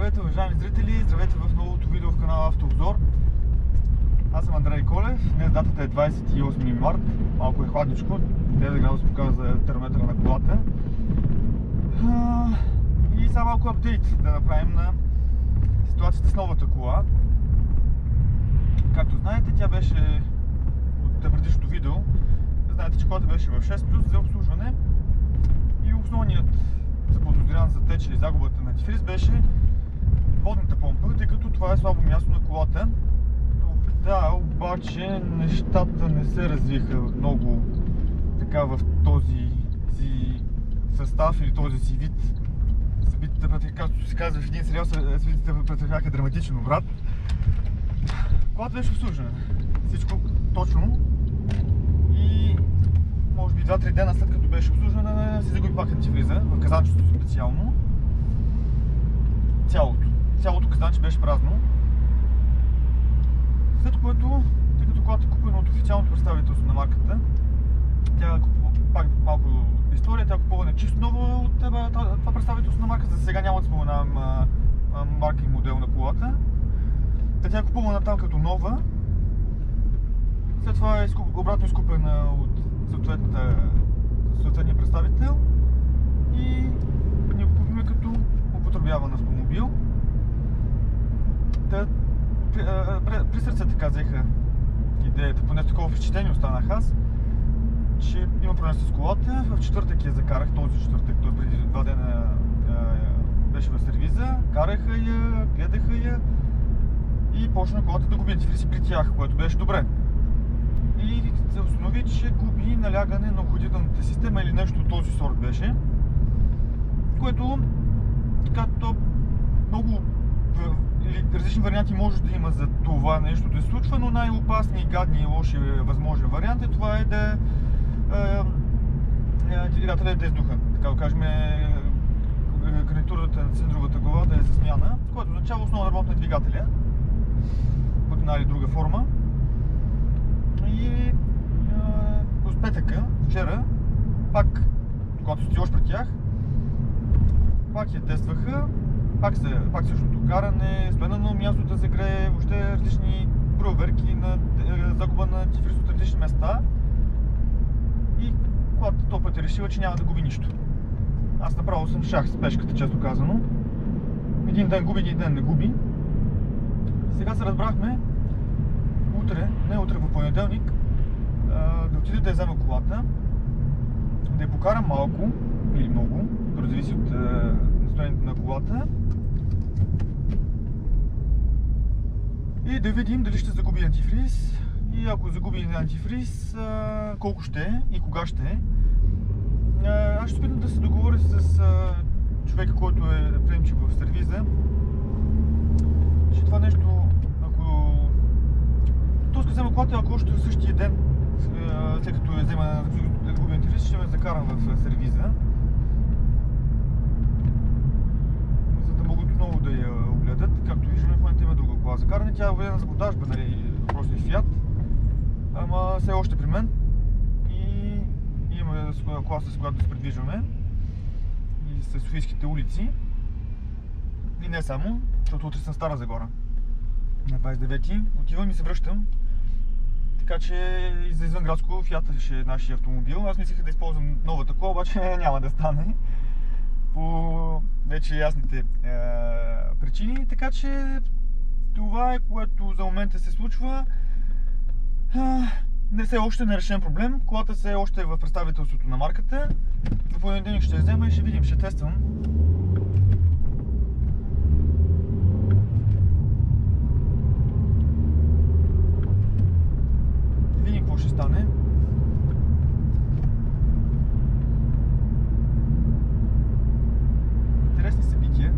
Здравейте, уважаеми зрители! Здравейте в новото видео в канала Автообзор. Аз съм Андрей Колев. Днес датата е 28 март. Малко е хладничко. 9 градуса показва термометъра на колата. И сега малко апдейт да направим на ситуацията с новата кола. Както знаете, тя беше от предишното видео. Знаете, че колата беше в 6+, за обслужване. И основният заподозрян за теч или загубата на антифриз беше водната помпа, тъй като това е слабо място на колата. Да, обаче нещата не се развиха много така в този си състав или този си вид. Събитията, както се казва в един сериал, събитията претърпяха драматичен обрат. Колата беше обслужена. Всичко точно. И може би 2-3 дена след като беше обслужвана, си загуби пак антифриза, в казанчето специално. Цялото казанче беше празно. След което, тъй като колата е купена от официалното представителство на марката, тя пак малко история, тя е купувана чисто ново от това представителство на марката, за сега няма да споменавам марка и модел на колата. Тя е купувана там като нова. След това е обратно изкупена от съответния представител и ни го купихме като употребяван автомобил. При сърце така взеха идеята, поне такова впечатление останах аз, че има проблем с колата. В четвъртък я закарах, този четвъртък, т.е. преди 2 дена беше в сервиза, караха я, гледаха я и почна колата да губи антифриз при тях, което беше добре. И се установи, че губи налягане на охладителната система или нещо от този сорт беше, което така то много различни варианти може да има за това нещо да се случва, но най-опасният, гадни и лоши възможен вариант е това да двигателят е дездухан. Така да кажем, гарнитурата на цилиндровата глава да е за смяна, което означава основно работа на двигателя под една или друга форма. И от петъка, вчера, пак, когато стои още при тях, пак я тестваха, пак същото каране, спленено място да се грее, въобще различни проверки на загуба на антифриз от различни места. И колата този път е решила, че няма да губи нищо. Аз направо съм шах с пешката, често казано. Един ден губи, един ден не губи. Сега се разбрахме в понеделник, да отида да я взема колата, да я покарам малко или много, като зависи от настроението на колата, и да видим дали ще загуби антифриз и ако загуби антифриз, колко ще е и кога ще е. Аз ще опитам да се договоря с човека, който е приемчив в сервиза, че това нещо, ще взема колата, ако още в същия ден, след като я взема да губи антифриз, ще ме закарам в сервиза, за да могат отново да я огледат. Както виждаме, в момента има друга кола за каране. Тя е въведена за продажба, нали, просто и Fiat, ама все още при мен. И имаме класа, с която да се придвижваме и с софийските улици. И не само, защото утре съм в Стара Загора. На 29-ти отивам и се връщам. Така че и за извънградско Fiat ще е нашия автомобил. Аз мислех да използвам новата кола, обаче няма да стане по вече ясните причини. Така че това е, което за момента се случва. Не все още не решен проблем. Колата все още е в представителството на марката. В понеделник ще я взема и ще видим, ще тествам. Ще стане. Интересни събития.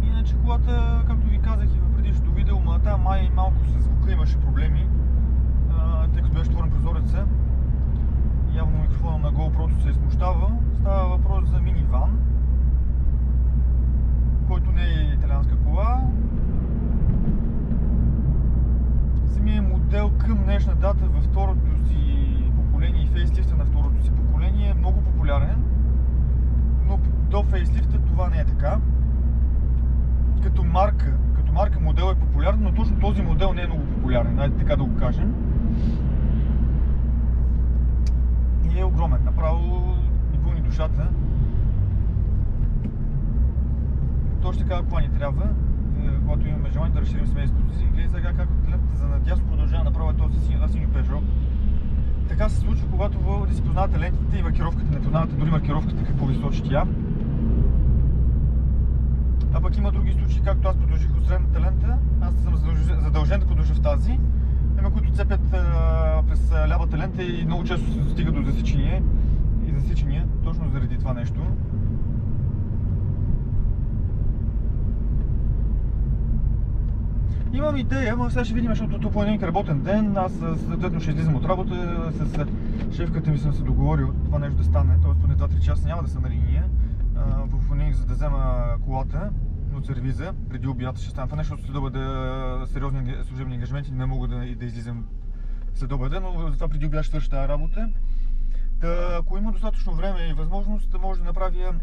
Иначе колата, както ви казах и в предишното видео, май малко с звука имаше проблеми, тъй като беше отворен прозореца. Явно микрофона на GoPro-то се е смущава. Става въпрос за миниван, който не е италианска кола. Самият модел към днешна дата във второто си поколение не е така. Като марка модел е популярен, но точно този модел не е много популярен, айде така да го кажем. И е огромен, направо ни пълни душата. Точно така кола ни трябва, когато имаме желание да разширим семейството си. Гледай сега как от лентата за надясно продължава направо този синьо Peugeot. Така се случва, когато да си познавате лентите и маркировката, не познавате дори маркировката какво ви сочи тя. А пък има други случаи, както аз продължих от средната лента, аз съм задължен да продължа в тази. Има които цепят през лявата лента и много често се достига до засичания, точно заради това нещо. Имам идея, но сега ще видим, защото това е един работен ден. Аз съответно ще излизам от работа, с шефката ми съм се договорил това нещо да стане, т.е. поне 2-3 часа няма да са на линия в Уник, за да взема колата от сервиза. Преди обяд ще стане това нещо, защото след обеда сериозни служебни ангажименти не мога да излизам след обеда, но затова преди обяд ще свърша тази работа. Ако има достатъчно време и възможност, може да направя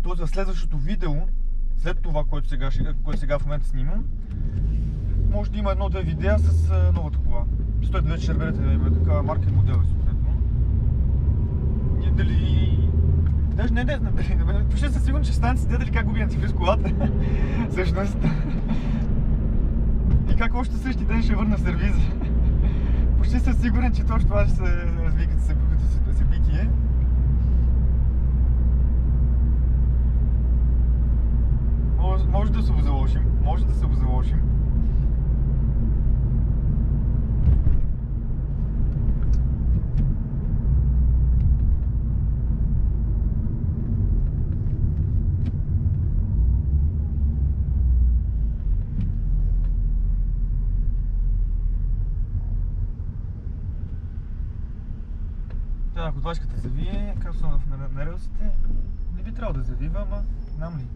в следващото видео, след това, което сега в момента снимам, може да има едно-две видеа с новата кола. Стоите вече ще разберете каква марка и модел е съответно. И дали... Даже не знам дали... Почти съм сигурен, че ще станете си дали как губи антифриз колата. Всъщност. И как още същия ден ще върна в сервиза. Почти съм сигурен, че точно това ще се разви като събитие. Може да се го заложим. Ако двачката завие, както съм на релсите, не би трябвало да завива, ама знам ли.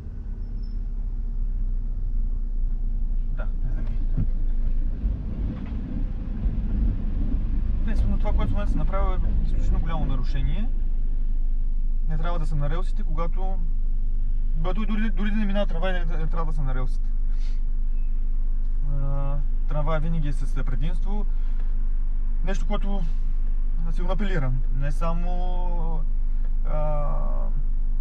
Да, не завие. Принципно това, което в момента се направи, е изключително голямо нарушение. Не трябва да съм на релсите, когато дори да не минава трамвай, не трябва да съм на релсите. Трамвай винаги е с предимство. Нещо, което си го апелирам. Не само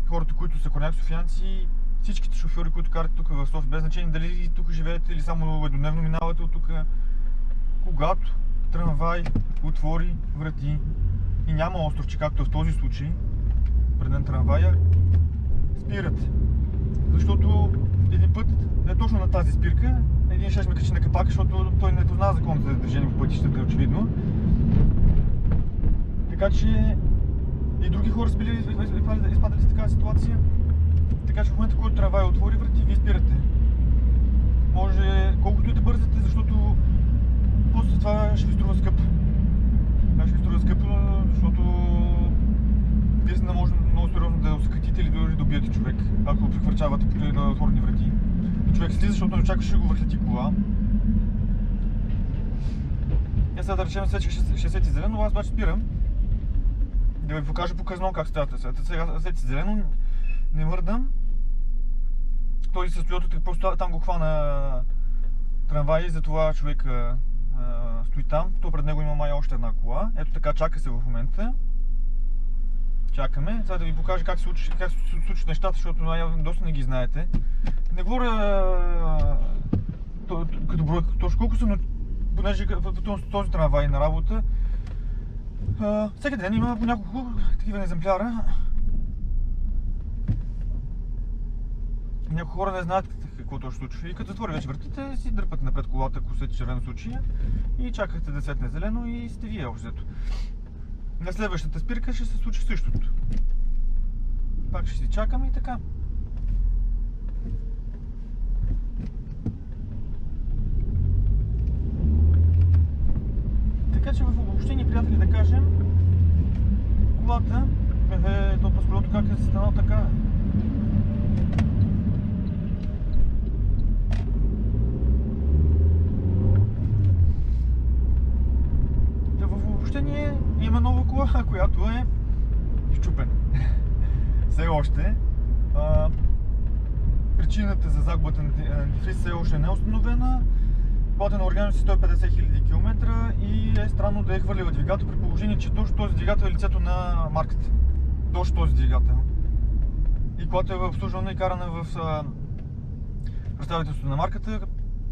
хората, които са корняк софиянци, всичките шофьори, които карат тук в София, без значение дали тук живеете или само еднодневно минавате от тук, когато трамвай отвори врати и няма островче, както в този случай, пред трамвая, спират. Защото един път, не точно на тази спирка, един ще ме качи на капака, защото той не познава закон за движение по пътищата, очевидно. Така че и други хора са били изпадали с такава ситуация. Така че в момента, който трамвай отвори врати, вие спирате. Може колкото и да бързате, защото после това ще ви струва скъпо. Защото наистина може много сериозно да осъкратите или дори да убиете човек, ако го прехвърчавате на отворени врати. И човек слиза, защото не очаква, ще го върхлети кола. Сега да речем, ще свети зелено, аз обаче спирам. Да ви покажа показно как става. Сега свети зелено, не мърдам. Той се стои, просто там го хвана трамвай и затова човек стои там. То пред него има май още една кола. Ето така, чака се в момента. Чакаме. Сега да ви покажа как се случат нещата, защото доста не ги знаете. Не говоря като брой точно колко съм, но понеже този трамвай на работа, всеки ден има по няколко такива екземпляра. Някои хора не знаят какво точно случва и като затвори вече вратите, си дърпате напред колата, ако свети червено случая и чакате да светне зелено и сте вие общото. На следващата спирка ще се случи същото. Пак ще си чакаме и така. Така че в обобщение, приятели, да кажем, колата, то пасколото как е станало така. В обобщение има нова кола, която е изчупена. Все още. Причината за загубата на антифриз все още не е установена. Колата е на оригиналност 150 000 км и е странно да е хвърлила двигател при положение, че точно този двигател е лицето на марката. Точно този двигател. И колата е обслужвана и карана в представителството на марката,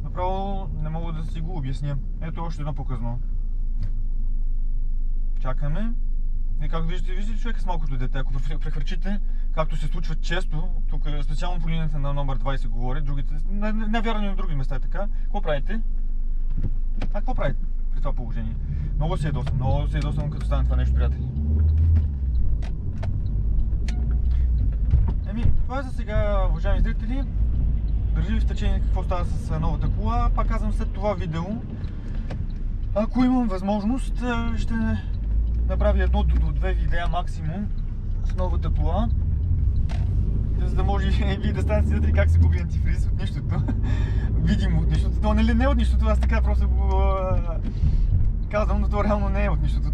направо не мога да си го обясня. Ето още едно показно. Чакаме. И както виждате, човек е с малкото дете. Ако прехвърчите, както се случва често, тук специално по линията на номер 20 говори, другите, не вярвам и на други места е така. Какво правите? Какво правите при това положение? Много се ядосвам, като стане това нещо, приятели. Това е за сега, уважаеми зрители. Държи ви в течение какво става с новата кола. Пак казвам, след това видео, ако имам възможност, ще направя 1 до 2 видеа максимум с новата кола, за да може и вие да станете свидетели как се губи антифриз от нищото. Видимо от нищото. То не от нищото, аз така просто го казвам, но то реално не е от нищото.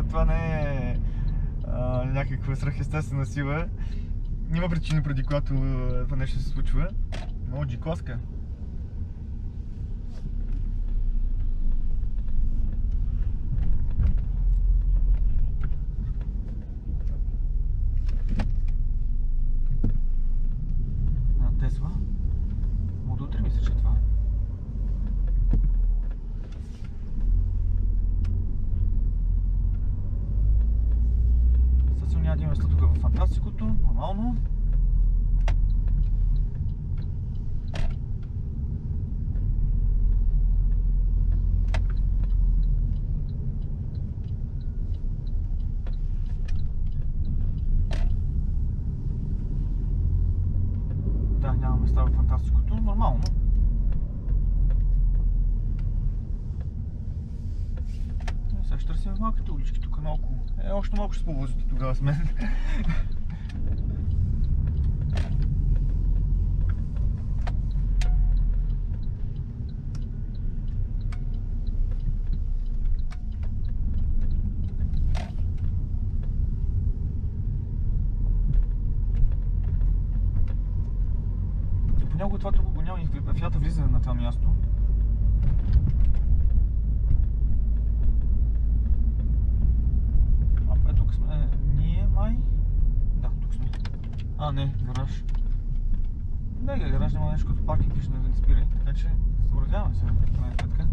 Това не е някаква свръхестествена сила. Няма причина, преди която това нещо се случва. Много джикоска. Тесла. Модел 3 мисля, че това. Също няма да има тук в фантастикото, нормално. Да, няма места в фантастикото, нормално. Сега ще търсим малките улички тук наоколо. Още малко ще сповозите тогава с мен. Понякога това тук го няма и Фиата влиза на това място. Тук сме ние, май? Да, тук сме. Не, гараж. Не, гараж няма нещо като паркинг, пише не спирай, така че съобразяваме се в крайна сметка.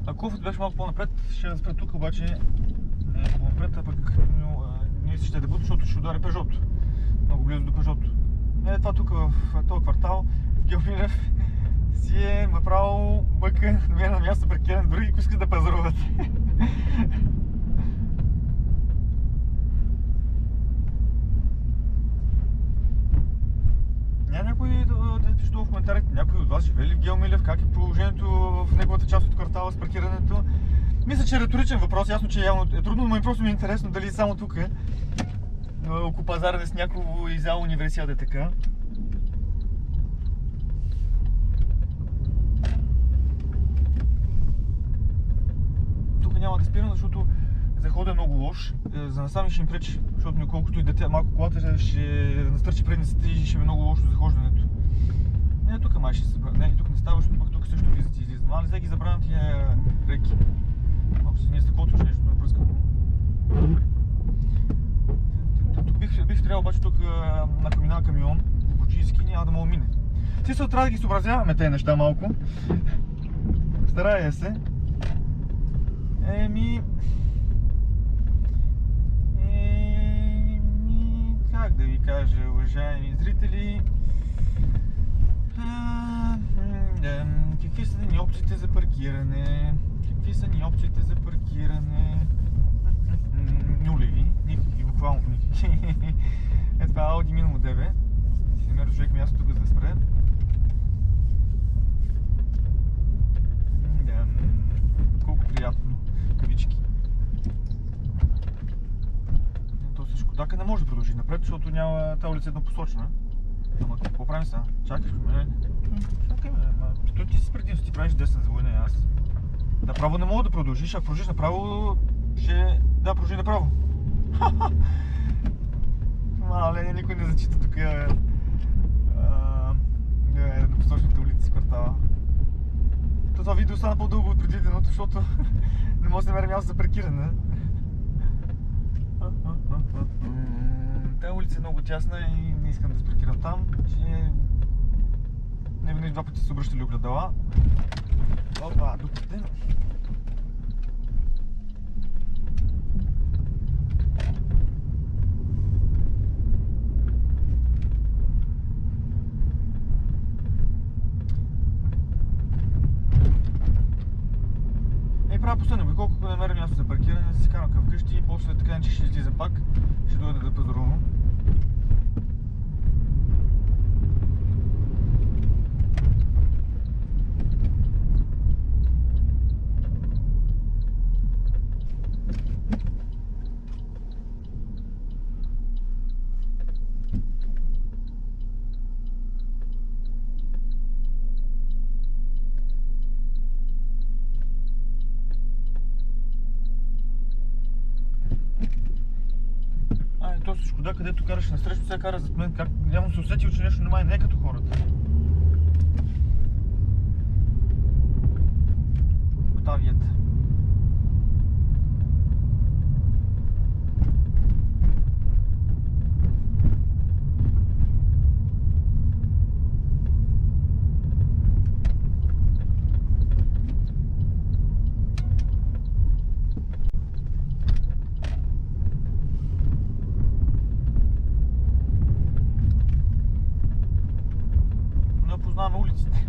Ако беше малко по-напред, ще спра тук, обаче не е по-напред, а пък ние ще дебут, защото ще удари Пежото. Много близо до Пежото. Това тук в този квартал, в Геомилев, си е направо бъка, намира на място паркиран, дори ако искат да пазаруват. Няма някой да пише в коментарите, някой от вас живее ли в Геомилев, как е положението в неговата част от квартала с паркирането. Мисля, че е риторичен въпрос, ясно, че явно е трудно, но просто ми е интересно дали само тук около пазара с някого и за универсиада е така. Тук няма да спирам, защото заходът е много лош. За насами ще им пречи, защото колкото и дете малко колата ще настърчи предниците и ще е много лошо захождането. Не, тук май ще се събра. Не, тук не става, защото пък тук също влизат и излизат. Но не ги забравям тия реки. Малко се ние стъклото, че нещо не пръска. Тук бих трябвало обаче тук ако минава камион, обочийски, няма да мога мине. Смисъл, трябва да ги съобразяваме тези неща малко. Старая се. Как да ви кажа, уважаеми зрители, какви са ни опциите за паркиране? Нулеви, никакви, буквално никакви. Това е Audi Minimo 9. Си намерил човек място тук за да спре. Колко приятно. Кавички. То с Шкодака не може да продължи напред, защото няма тази улица еднопосочна. Ама какво правим сега? Чакай ме. Той ти си предимство, ти правиш десен за война и аз. Направо не мога да продължиш, ако продължиш направо, ще... Да, продължи направо. мале, никой не зачита тук еднопосочните улици в квартала. Това видео стана по-дълго от предвиденото, защото не може да намеря място за паркиране. Тая улица е много тясна и не искам да спаркирам там, че не винаги два пъти се обръщали огледала. Опа, дупите. Правя последно, колко не намеря място за паркиране, си карам към вкъщи и после така че ще излизам пак, ще дойда да пазарувам. То с Шкода, където караш насрещу, сега кара зад мен, как явно се усетил, че нещо не е като хората. Октавията. Познаваме улиците.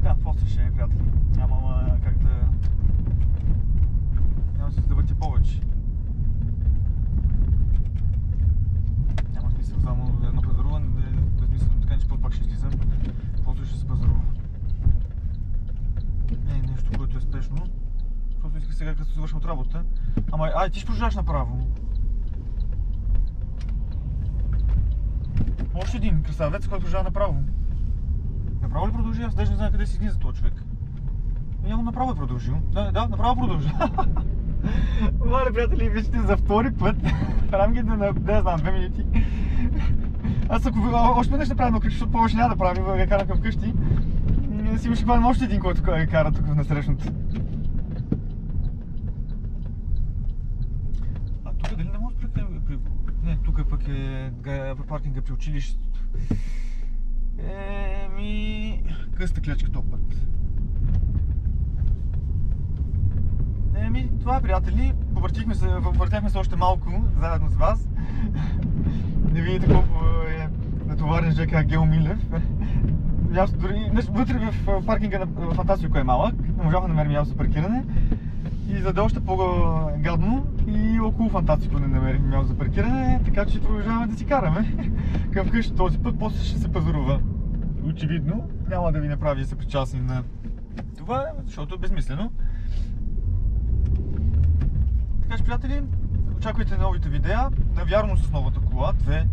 Да, после ще е, приятели. Няма как да... Няма се да върти повече. Няма смисъл само едно пазаруване, безмислено, така че пак ще излизам. После ще се пазарува. Не е нещо, което е спешно. Защото исках сега, като се завършим от работа. Ама, ти ще продължаваш направо. Още един красавец, който продължава направо. Направо ли продължи? Аз даже не знам къде си излиза този човек. Явно направо е продължил. Да, направо продължи. Мале, приятели, вижте за втори път. В рамките на, не знам, 2 минути. Аз ако още веднъж направя на кръг, защото повече няма да правим, да карам към вкъщи. Си ще хванем още един, който кара тук в насрещното. А тук дали не може да прекарам? Не, тук пък е паркинга при училището. Къста клечка този път. Това е, приятели. Повъртяхме се още малко, заедно с вас. Не видите колко е натоварен ЖК Гео Милев. Вътре в паркинга на Фантасико е малък, не можахме да намерим място за паркиране. И за да е още по-гадно, и около Фантасико не намерим място за паркиране, така че продължаваме да си караме към вкъщи този път, после ще се пазарува. Очевидно, няма да ви направи съпричастни на това, защото е безмислено. Така че, приятели, очаквайте новите видеа, навярно с новата кола, 2.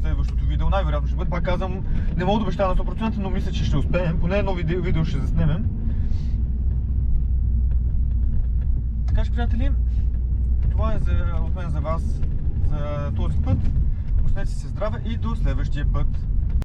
Следващото видео най-вероятно ще бъде, пак казвам, не мога да обещая на 100%, но мисля, че ще успеем, поне едно видео ще заснемем. Така че, приятели, това е от мен за вас за този път. Останете се здраве и до следващия път.